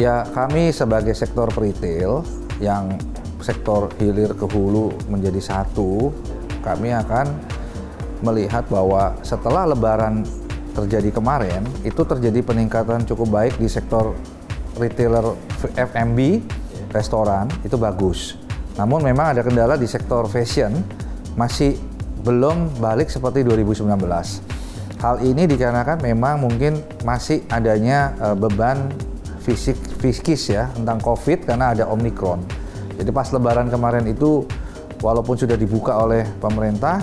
Ya, kami sebagai sektor retail yang sektor hilir ke hulu menjadi satu, kami akan melihat bahwa setelah Lebaran terjadi kemarin, itu terjadi peningkatan cukup baik di sektor retailer F&B, restoran, itu bagus. Namun memang ada kendala di sektor fashion, masih belum balik seperti 2019. Hal ini dikarenakan memang mungkin masih adanya beban fiskis ya tentang COVID karena ada Omikron. Jadi pas Lebaran kemarin itu walaupun sudah dibuka oleh pemerintah,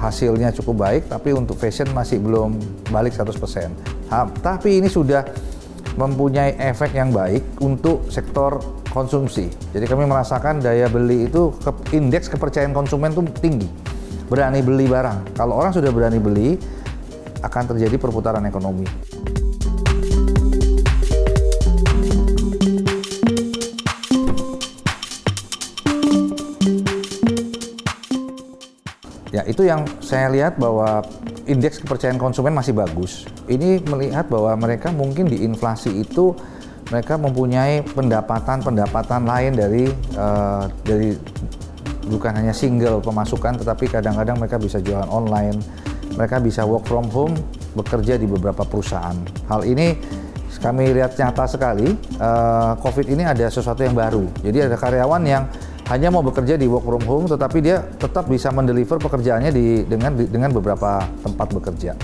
hasilnya cukup baik, tapi untuk fashion masih belum balik 100%. Tapi ini sudah mempunyai efek yang baik untuk sektor konsumsi. Jadi kami merasakan daya beli itu, indeks kepercayaan konsumen itu tinggi. Berani beli barang. Kalau orang sudah berani beli, akan terjadi perputaran ekonomi. Ya, itu yang saya lihat bahwa indeks kepercayaan konsumen masih bagus. Ini melihat bahwa mereka mungkin di inflasi itu mereka mempunyai pendapatan lain dari bukan hanya single pemasukan, tetapi kadang-kadang mereka bisa jualan online, mereka bisa work from home, bekerja di beberapa perusahaan. Hal ini kami lihat nyata sekali. COVID ini ada sesuatu yang baru. Jadi ada karyawan yang hanya mau bekerja di work from home, tetapi dia tetap bisa mendeliver pekerjaannya dengan beberapa tempat bekerja.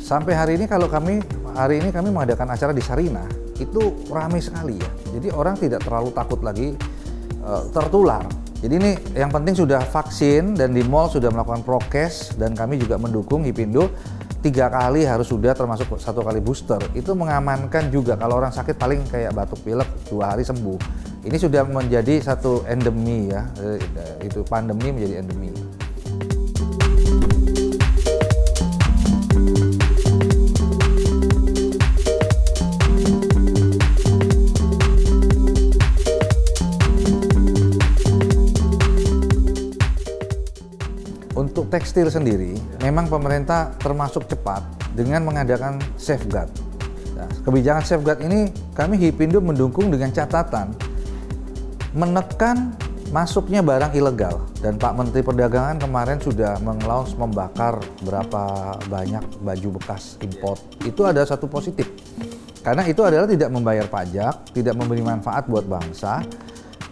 Sampai hari ini kami mengadakan acara di Sarinah, itu ramai sekali ya. Jadi orang tidak terlalu takut lagi tertular. Jadi ini yang penting sudah vaksin dan di mall sudah melakukan prokes, dan kami juga mendukung Hipindo 3 kali harus sudah, termasuk 1 kali booster. Itu mengamankan juga kalau orang sakit paling kayak batuk pilek 2 hari sembuh. Ini sudah menjadi satu endemi ya, itu pandemi menjadi endemi. Untuk tekstil sendiri, memang pemerintah termasuk cepat dengan mengadakan safeguard. Nah, kebijakan safeguard ini kami Hipindo mendukung dengan catatan menekan masuknya barang ilegal. Dan Pak Menteri Perdagangan kemarin sudah membakar berapa banyak baju bekas import. Itu ada satu positif. Karena itu adalah tidak membayar pajak, tidak memberi manfaat buat bangsa.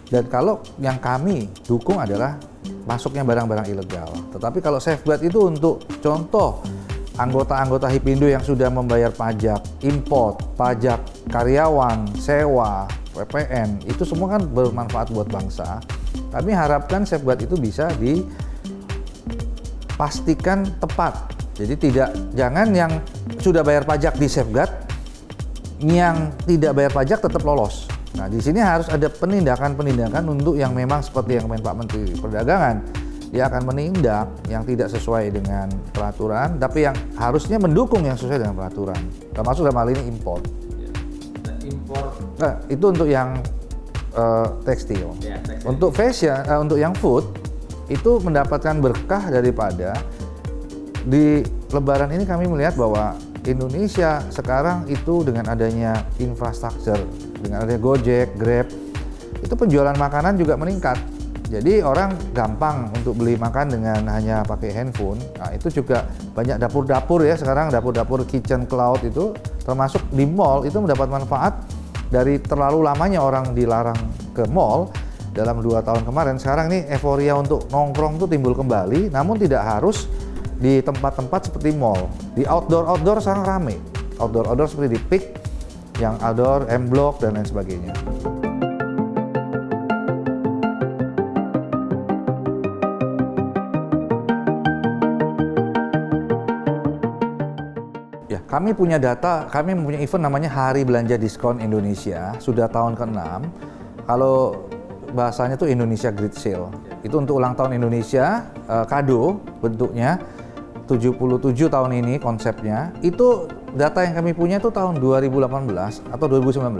Dan kalau yang kami dukung adalah masuknya barang-barang ilegal. Tetapi kalau safeguard itu untuk contoh anggota-anggota Hipindo yang sudah membayar pajak import, pajak karyawan, sewa, PPN, itu semua kan bermanfaat buat bangsa. Kami harapkan safeguard itu bisa dipastikan tepat. Jadi jangan yang sudah bayar pajak di safeguard, yang tidak bayar pajak tetap lolos. Nah, di sini harus ada penindakan untuk yang memang seperti yang Pak Menteri Perdagangan. Dia akan menindak yang tidak sesuai dengan peraturan, tapi yang harusnya mendukung yang sesuai dengan peraturan. Termasuk dalam hal ini impor. Nah, itu untuk yang tekstil. Untuk fashion, untuk yang food, itu mendapatkan berkah daripada di Lebaran ini kami melihat bahwa Indonesia sekarang itu dengan adanya infrastruktur, dengan adanya Gojek, Grab, itu penjualan makanan juga meningkat. Jadi orang gampang untuk beli makan dengan hanya pakai handphone. Nah, itu juga banyak dapur-dapur ya sekarang, dapur-dapur kitchen cloud itu termasuk di mall itu mendapat manfaat dari terlalu lamanya orang dilarang ke mall dalam 2 tahun kemarin. Sekarang ini euforia untuk nongkrong itu timbul kembali, namun tidak harus di tempat-tempat seperti mall. Di outdoor sekarang rame. Outdoor seperti di Peak, yang outdoor, M Block dan lain sebagainya. Ya, kami punya data, kami mempunyai event namanya Hari Belanja Diskon Indonesia, sudah tahun ke-6. Kalau bahasanya tuh Indonesia Great Sale. Itu untuk ulang tahun Indonesia, kado bentuknya. 77 tahun ini konsepnya. Itu data yang kami punya itu tahun 2018 atau 2019.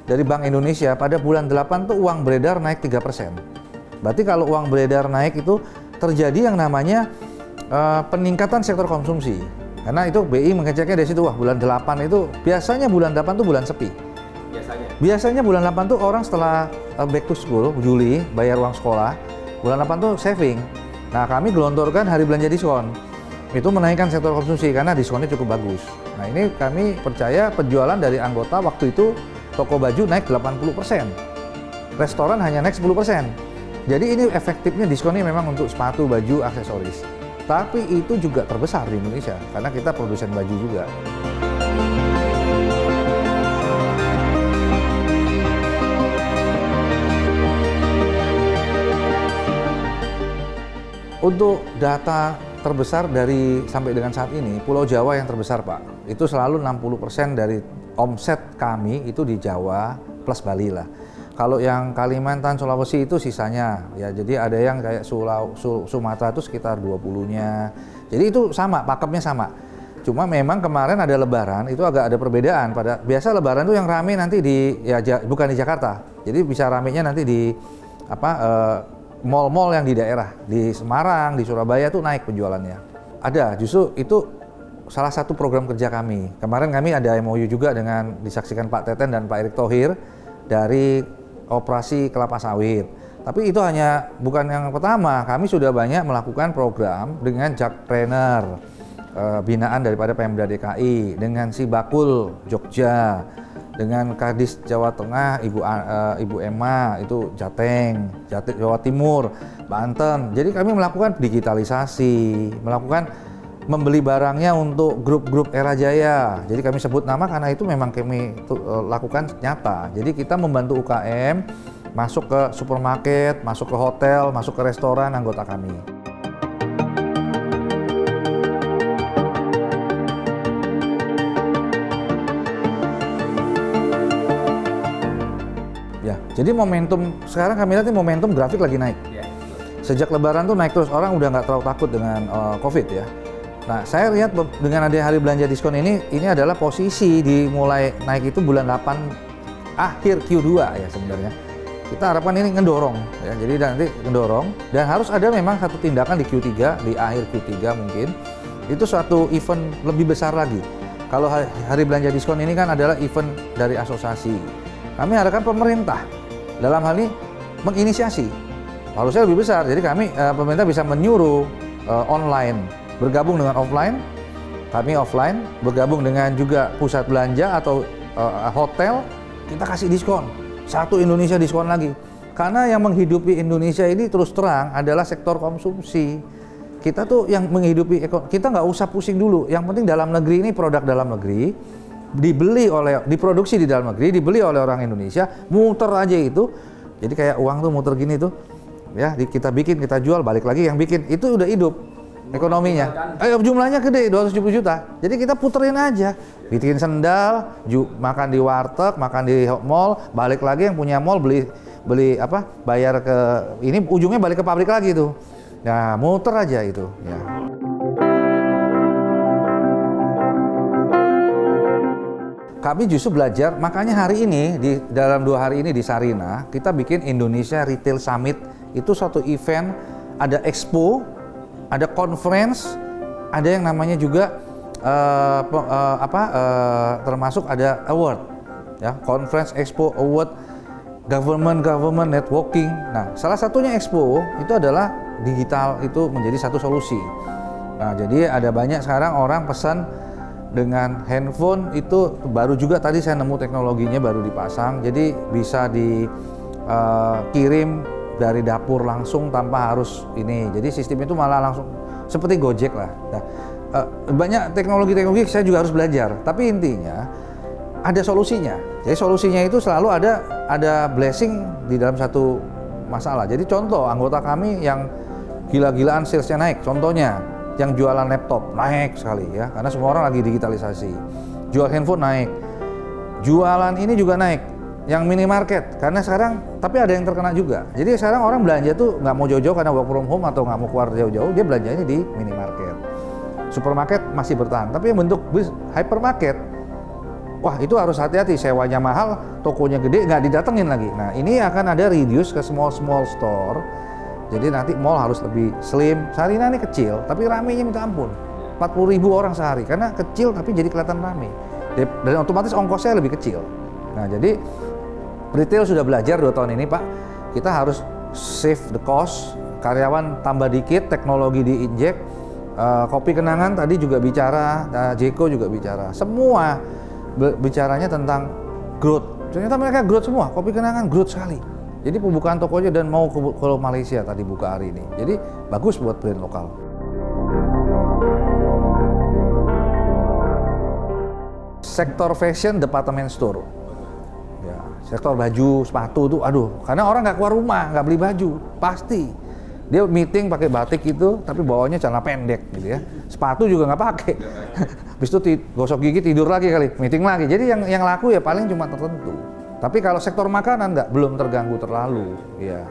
dari Bank Indonesia pada bulan 8 tuh uang beredar naik 3%. Berarti kalau uang beredar naik itu terjadi yang namanya peningkatan sektor konsumsi. Karena itu BI mengeceknya dari situ, wah bulan 8 itu biasanya bulan 8 tuh bulan sepi. Biasanya bulan 8 tuh orang setelah back to school, Juli, bayar uang sekolah, bulan 8 tuh saving. Nah kami gelontorkan hari belanja diskon. Itu menaikkan sektor konsumsi karena diskonnya cukup bagus. Nah ini kami percaya penjualan dari anggota waktu itu toko baju naik 80%. Restoran hanya naik 10%. Jadi ini efektifnya diskonnya memang untuk sepatu, baju, aksesoris. Tapi itu juga terbesar di Indonesia karena kita produsen baju juga. Untuk data terbesar dari sampai dengan saat ini, Pulau Jawa yang terbesar Pak. Itu selalu 60% dari omset kami itu di Jawa plus Bali lah. Kalau yang Kalimantan, Sulawesi itu sisanya ya, jadi ada yang kayak Sumatera itu sekitar 20-nya. Jadi itu sama, pakemnya sama. Cuma memang kemarin ada Lebaran itu agak ada perbedaan. Biasa Lebaran itu yang rame nanti bukan di Jakarta. Jadi bisa ramenya nanti di mall-mall yang di daerah, di Semarang, di Surabaya tuh naik penjualannya. Ada, justru itu salah satu program kerja kami. Kemarin kami ada MOU juga dengan disaksikan Pak Teten dan Pak Erick Thohir dari operasi kelapa sawit. Tapi itu bukan yang pertama, kami sudah banyak melakukan program dengan Jakpreneur, binaan daripada Pemda DKI, dengan Sibakul Jogja, dengan Kadis Jawa Tengah, Ibu Emma, itu Jateng, Jawa Timur, Banten. Jadi kami melakukan digitalisasi, melakukan membeli barangnya untuk grup-grup Era Jaya. Jadi kami sebut nama karena itu memang kami lakukan nyata. Jadi kita membantu UKM masuk ke supermarket, masuk ke hotel, masuk ke restoran anggota kami. Ya, jadi momentum sekarang kami lihat momentum grafik lagi naik. Sejak Lebaran tuh naik terus, orang udah nggak terlalu takut dengan COVID ya. Nah, saya lihat dengan ada hari belanja diskon ini adalah posisi dimulai naik itu bulan 8 akhir Q2 ya sebenarnya. Kita harapkan ini ngedorong ya. Jadi nanti ngedorong dan harus ada memang satu tindakan di Q3, di akhir Q3 mungkin. Itu suatu event lebih besar lagi. Kalau hari belanja diskon ini kan adalah event dari asosiasi. Kami harapkan pemerintah dalam hal ini menginisiasi. Harusnya lebih besar. Jadi kami pemerintah bisa menyuruh online bergabung dengan offline, kami offline, bergabung dengan juga pusat belanja atau hotel, kita kasih diskon. Satu Indonesia diskon lagi. Karena yang menghidupi Indonesia ini terus terang adalah sektor konsumsi. Kita tuh yang menghidupi, kita nggak usah pusing dulu. Yang penting dalam negeri ini produk dalam negeri, diproduksi di dalam negeri, dibeli oleh orang Indonesia, muter aja itu. Jadi kayak uang tuh muter gini tuh, ya kita bikin, kita jual, balik lagi yang bikin, itu udah hidup. Ekonominya, jumlahnya gede, 270 juta. Jadi kita puterin aja, bikin sendal, makan di warteg, makan di mall, balik lagi yang punya mall beli bayar ke ini, ujungnya balik ke pabrik lagi tuh. Nah, muter aja itu. Ya. Kami justru belajar, makanya hari ini dalam 2 hari ini di Sarina kita bikin Indonesia Retail Summit. Itu suatu event, ada expo, ada conference, ada yang namanya juga termasuk ada award, ya, conference, expo, award, government networking. Nah, salah satunya expo itu adalah digital, itu menjadi satu solusi. Nah, jadi ada banyak sekarang orang pesan dengan handphone itu baru juga tadi saya nemu teknologinya baru dipasang, jadi bisa dikirim dari dapur langsung tanpa harus ini. Jadi sistem itu malah langsung seperti Gojek lah. Nah, banyak teknologi saya juga harus belajar. Tapi intinya ada solusinya. Jadi solusinya itu selalu ada blessing di dalam satu masalah. Jadi contoh anggota kami yang gila-gilaan salesnya naik. Contohnya yang jualan laptop naik sekali ya, karena semua orang lagi digitalisasi. Jual handphone naik. Jualan ini juga naik. Yang minimarket, karena sekarang, tapi ada yang terkena juga. Jadi sekarang orang belanja tuh nggak mau jauh-jauh karena work from home atau nggak mau keluar jauh-jauh, dia belanjanya di minimarket. Supermarket masih bertahan, tapi yang bentuk hypermarket wah itu harus hati-hati, sewanya mahal, tokonya gede, nggak didatengin lagi. Nah ini akan ada reduce ke small store, jadi nanti mall harus lebih slim. Sarina ini kecil, tapi ramenya minta ampun, 40.000 orang sehari, karena kecil tapi jadi kelihatan rame, dan otomatis ongkosnya lebih kecil. Nah jadi retail sudah belajar 2 tahun ini Pak, kita harus save the cost, karyawan tambah dikit, teknologi diinjek, Kopi Kenangan tadi juga bicara, Jeko juga bicara, semua bicaranya tentang growth. Ternyata mereka growth semua, Kopi Kenangan growth sekali. Jadi pembukaan tokonya dan mau ke Malaysia tadi buka hari ini. Jadi bagus buat brand lokal. Sektor fashion, department store. Ya, sektor baju, sepatu tuh, aduh, karena orang nggak keluar rumah, nggak beli baju, pasti. Dia meeting pakai batik itu, tapi bawahnya celana pendek gitu ya. Sepatu juga nggak pakai. Habis itu gosok gigi, tidur lagi kali, meeting lagi. Jadi yang laku ya paling cuma tertentu. Tapi kalau sektor makanan belum terganggu terlalu, ya.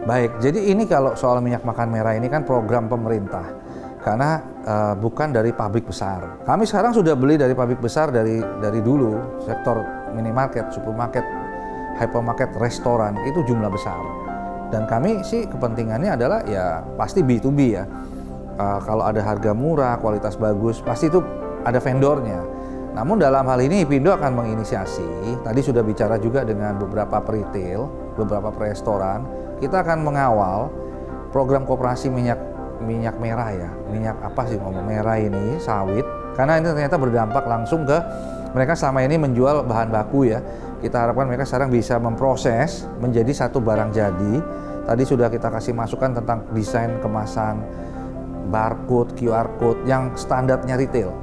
Baik, jadi ini kalau soal minyak makan merah ini kan program pemerintah. Karena bukan dari pabrik besar. Kami sekarang sudah beli dari pabrik besar dari dulu, sektor minimarket, supermarket, hypermarket, restoran itu jumlah besar. Dan kami sih kepentingannya adalah ya pasti B2B ya. Kalau ada harga murah, kualitas bagus, pasti itu ada vendornya. Namun dalam hal ini Ipindo akan menginisiasi, tadi sudah bicara juga dengan beberapa retail, beberapa restoran, kita akan mengawal program koperasi minyak merah ya, minyak apa sih ngomong merah ini, sawit, karena ini ternyata berdampak langsung ke mereka selama ini menjual bahan baku ya. Kita harapkan mereka sekarang bisa memproses menjadi satu barang jadi. Tadi sudah kita kasih masukan tentang desain kemasan, barcode, QR code yang standarnya retail.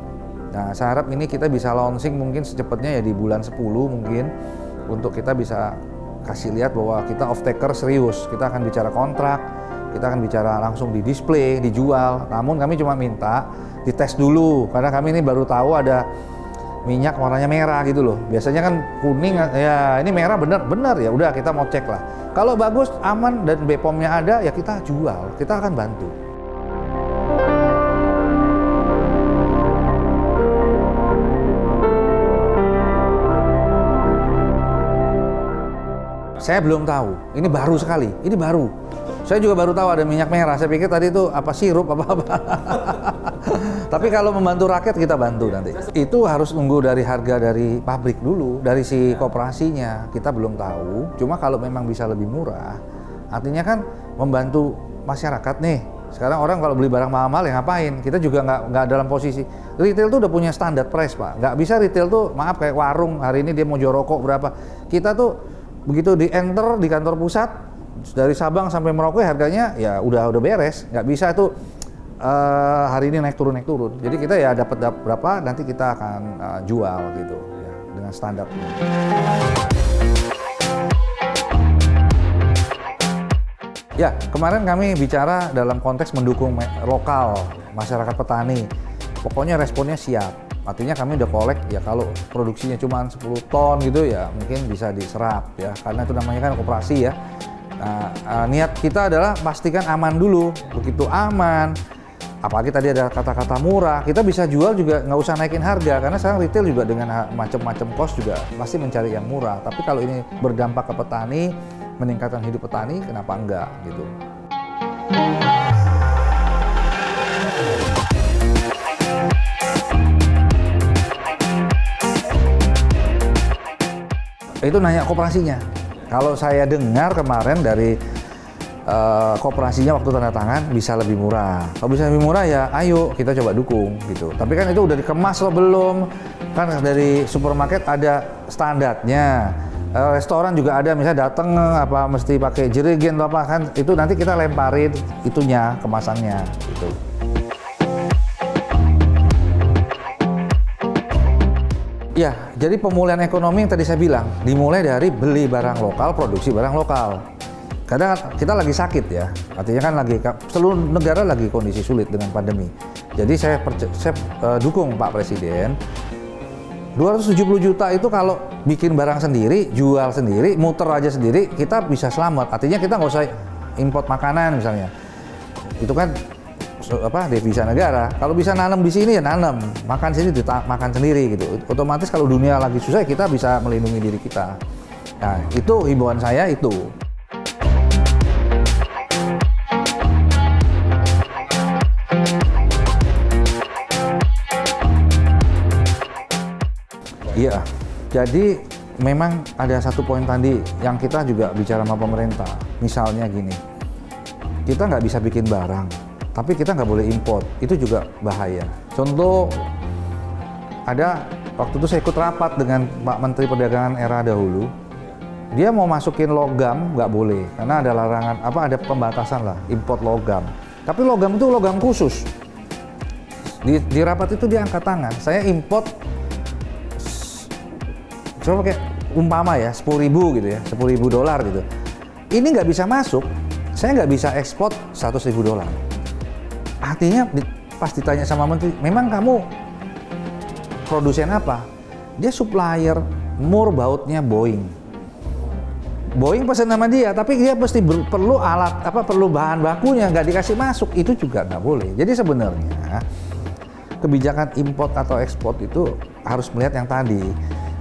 Nah saya harap ini kita bisa launching mungkin secepatnya ya di bulan 10 mungkin, untuk kita bisa kasih lihat bahwa kita off taker serius, kita akan bicara kontrak, kita akan bicara langsung di display, dijual. Namun kami cuma minta dites dulu, karena kami ini baru tahu ada minyak warnanya merah gitu loh. Biasanya kan kuning, ya ini merah bener ya udah kita mau cek lah. Kalau bagus, aman dan BPOM-nya ada ya kita jual, kita akan bantu. Saya belum tahu, ini baru sekali, ini baru. Saya juga baru tahu ada minyak merah, saya pikir tadi itu apa sirup apa-apa. Tapi kalau membantu rakyat kita bantu nanti. Itu harus nunggu dari harga dari pabrik dulu, dari si koperasinya. Kita belum tahu, cuma kalau memang bisa lebih murah, artinya kan membantu masyarakat nih. Sekarang orang kalau beli barang mahal-mahal ya ngapain? Kita juga nggak dalam posisi. Retail tuh udah punya standar price Pak. Nggak bisa retail tuh, maaf kayak warung, hari ini dia mau jual rokok berapa. Kita tuh begitu di enter di kantor pusat, dari Sabang sampai Merauke harganya ya udah beres, nggak bisa itu hari ini naik turun. Jadi kita ya dapat berapa nanti kita akan jual gitu ya dengan standar. Ya kemarin kami bicara dalam konteks mendukung lokal masyarakat petani. Pokoknya responnya siap. Artinya kami udah kolek ya, kalau produksinya cuma 10 ton gitu ya mungkin bisa diserap ya, karena itu namanya kan koperasi ya. Nah, niat kita adalah pastikan aman dulu. Begitu aman, apalagi tadi ada kata-kata murah, kita bisa jual juga nggak usah naikin harga, karena sekarang retail juga dengan macam-macam cost juga pasti mencari yang murah. Tapi kalau ini berdampak ke petani, meningkatkan hidup petani, kenapa enggak gitu. Itu nanya koperasinya. Kalau saya dengar kemarin dari koperasinya waktu tanda tangan bisa lebih murah. Kalau bisa lebih murah ya ayo kita coba dukung gitu. Tapi kan itu udah dikemas loh belum? Kan dari supermarket ada standarnya. Restoran juga ada, misalnya datang apa mesti pakai jerigen atau apa kan, itu nanti kita lemparin itunya, kemasannya gitu. Ya, jadi pemulihan ekonomi yang tadi saya bilang dimulai dari beli barang lokal, produksi barang lokal. Karena kita lagi sakit ya, artinya kan seluruh negara lagi kondisi sulit dengan pandemi. Jadi saya dukung Pak Presiden. 270 juta itu kalau bikin barang sendiri, jual sendiri, muter aja sendiri, kita bisa selamat. Artinya kita nggak usah import makanan misalnya. Itu kan devisa negara. Kalau bisa nanam di sini ya nanam, makan sini makan sendiri gitu. Otomatis kalau dunia lagi susah kita bisa melindungi diri kita. Nah, itu himbauan saya itu. Iya, jadi memang ada satu poin tadi yang kita juga bicara sama pemerintah. Misalnya gini, kita nggak bisa bikin barang, tapi kita nggak boleh import. Itu juga bahaya. Contoh, ada waktu itu saya ikut rapat dengan Pak Menteri Perdagangan era dahulu. Dia mau masukin logam nggak boleh, karena ada larangan, ada pembatasan lah, import logam. Tapi logam itu logam khusus. Di rapat itu dia angkat tangan, saya import. Coba pakai umpama ya, 10.000 gitu ya, $10.000 gitu. Ini nggak bisa masuk, saya nggak bisa ekspor $100.000. Artinya pas ditanya sama menteri, memang kamu produsen apa? Dia supplier mur bautnya Boeing. Boeing pesan sama dia, tapi dia pasti perlu alat, perlu bahan bakunya, nggak dikasih masuk, itu juga nggak boleh. Jadi sebenarnya kebijakan import atau ekspor itu harus melihat yang tadi.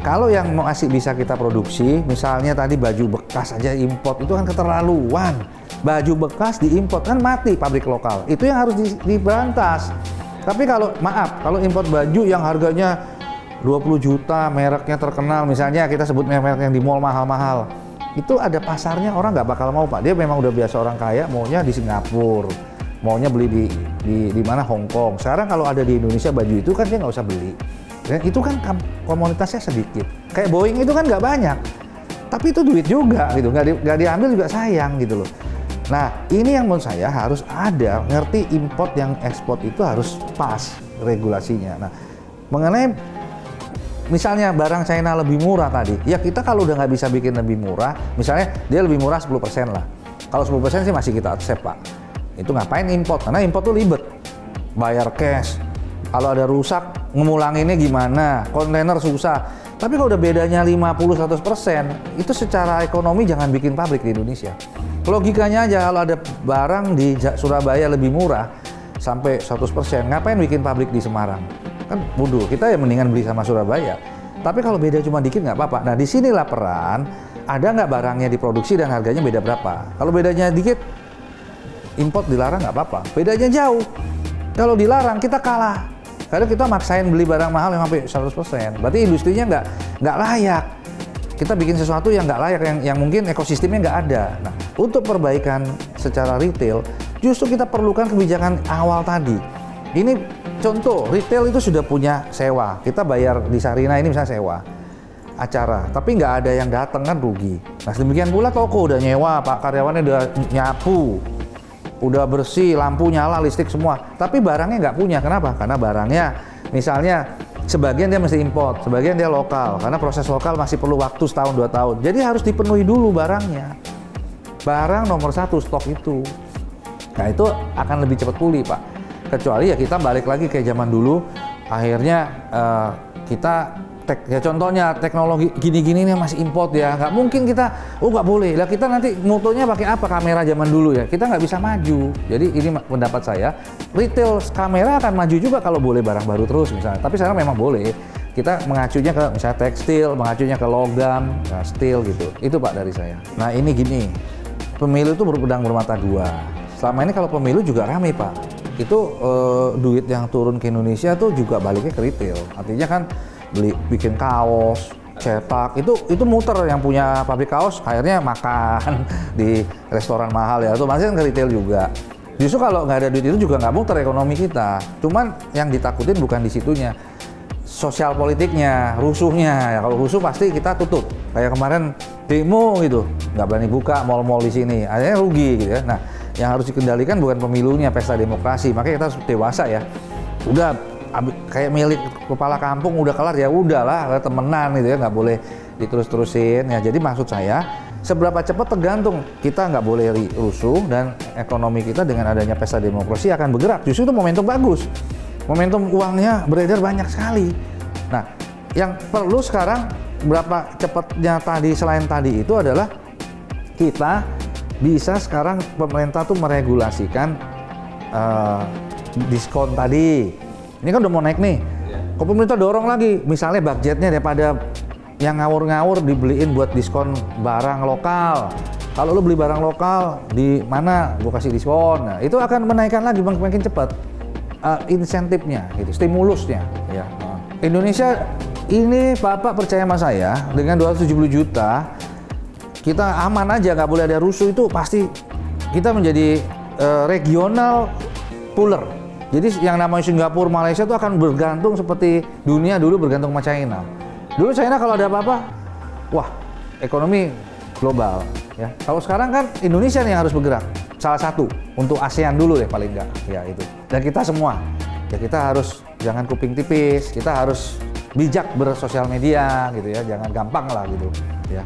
Kalau yang mau bisa kita produksi, misalnya tadi baju bekas aja import, itu kan keterlaluan. Baju bekas diimport kan mati pabrik lokal. Itu yang harus diberantas. Tapi kalau import baju yang harganya 20 juta, mereknya terkenal, misalnya kita sebut merek yang di mall mahal-mahal, itu ada pasarnya, orang nggak bakal mau, Pak. Dia memang udah biasa orang kaya, maunya di Singapura, maunya beli di mana, Hong Kong. Sekarang kalau ada di Indonesia baju itu kan dia nggak usah beli. Dan itu kan komunitasnya sedikit. Kayak Boeing itu kan nggak banyak, tapi itu duit juga gitu, nggak diambil juga sayang gitu loh. Nah, ini yang menurut saya harus ada, ngerti import yang ekspor itu harus pas regulasinya. Nah, mengenai misalnya barang China lebih murah tadi, ya kita kalau udah nggak bisa bikin lebih murah, misalnya dia lebih murah 10% lah. Kalau 10% sih masih kita accept, Pak. Itu ngapain import? Karena import tuh ribet, bayar cash. Kalau ada rusak, ngemulanginnya gimana? Kontainer susah. Tapi kalau udah bedanya 50-100%, itu secara ekonomi jangan bikin pabrik di Indonesia. Logikanya aja, kalau ada barang di Surabaya lebih murah, sampai 100%, ngapain bikin pabrik di Semarang? Kan bodoh, kita ya mendingan beli sama Surabaya. Tapi kalau beda cuma dikit nggak apa-apa. Nah, disinilah peran, ada nggak barangnya diproduksi dan harganya beda berapa? Kalau bedanya dikit, import dilarang nggak apa-apa. Bedanya jauh. Kalau dilarang, kita kalah. Karena kita maksain beli barang mahal yang sampai 100%. Berarti industrinya nggak layak. Kita bikin sesuatu yang nggak layak, yang mungkin ekosistemnya nggak ada. Nah, untuk perbaikan secara retail, justru kita perlukan kebijakan awal tadi. Ini contoh, retail itu sudah punya sewa. Kita bayar di Sarina ini misalnya sewa acara, tapi nggak ada yang datang kan rugi. Nah, demikian pula toko udah nyewa, Pak, karyawannya udah nyapu, udah bersih, lampu nyala, listrik semua, tapi barangnya nggak punya. Kenapa? Karena barangnya misalnya sebagian dia mesti import, sebagian dia lokal, karena proses lokal masih perlu waktu setahun 2 tahun. Jadi harus dipenuhi dulu barangnya. Barang nomor 1 stok itu. Nah, itu akan lebih cepat pulih, Pak. Kecuali ya kita balik lagi kayak zaman dulu, akhirnya kita contohnya teknologi gini-gini nih masih import ya, nggak mungkin kita, nggak boleh lah, kita nanti motonya pakai apa, kamera zaman dulu ya, kita nggak bisa maju. Jadi ini pendapat saya, retail kamera akan maju juga kalau boleh barang baru terus misalnya, tapi sekarang memang boleh, kita mengacunya ke misalnya tekstil, mengacunya ke logam, steel gitu. Itu Pak dari saya. Nah, ini gini, pemilu itu berpedang bermata dua. Selama ini kalau pemilu juga rame, Pak, itu duit yang turun ke Indonesia tuh juga baliknya ke retail. Artinya kan bikin kaos, cetak, itu muter, yang punya pabrik kaos akhirnya makan di restoran mahal ya, itu masih kan ke retail juga. Justru kalau nggak ada duit itu juga nggak muter ekonomi kita. Cuman yang ditakutin bukan di situnya, sosial politiknya, rusuhnya. Ya, kalau rusuh pasti kita tutup. Kayak kemarin demo gitu, nggak berani buka mal-mal di sini, akhirnya rugi gitu ya. Nah, yang harus dikendalikan bukan pemilunya, pesta demokrasi. Makanya kita harus dewasa ya. Udah kayak milik kepala kampung udah kelar ya udahlah, temenan gitu ya, nggak boleh diterus-terusin ya. Jadi maksud saya seberapa cepat tergantung, kita nggak boleh rusuh, dan ekonomi kita dengan adanya pesta demokrasi akan bergerak. Justru itu momentum bagus, momentum uangnya beredar banyak sekali. Nah, yang perlu sekarang berapa cepatnya tadi selain tadi itu adalah kita bisa sekarang pemerintah tuh meregulasikan diskon tadi. Ini kan udah mau naik nih. Kok pemerintah dorong lagi, misalnya budgetnya daripada yang ngawur-ngawur dibeliin buat diskon barang lokal. Kalau lo beli barang lokal di mana, gue kasih diskon. Nah, itu akan menaikkan lagi makin cepat insentifnya, gitu, stimulusnya. Ya. Indonesia ini Bapak percaya sama saya, dengan 270 juta kita aman aja, nggak boleh ada rusuh, itu pasti kita menjadi regional puller. Jadi yang namanya Singapura, Malaysia itu akan bergantung seperti dunia dulu bergantung sama China. Dulu China kalau ada apa-apa, wah ekonomi global. Ya, kalau sekarang kan Indonesia nih yang harus bergerak. Salah satu untuk ASEAN dulu deh paling enggak. Ya itu. Dan kita semua, ya kita harus jangan kuping tipis. Kita harus bijak bersosial media gitu ya. Jangan gampang lah gitu. Ya.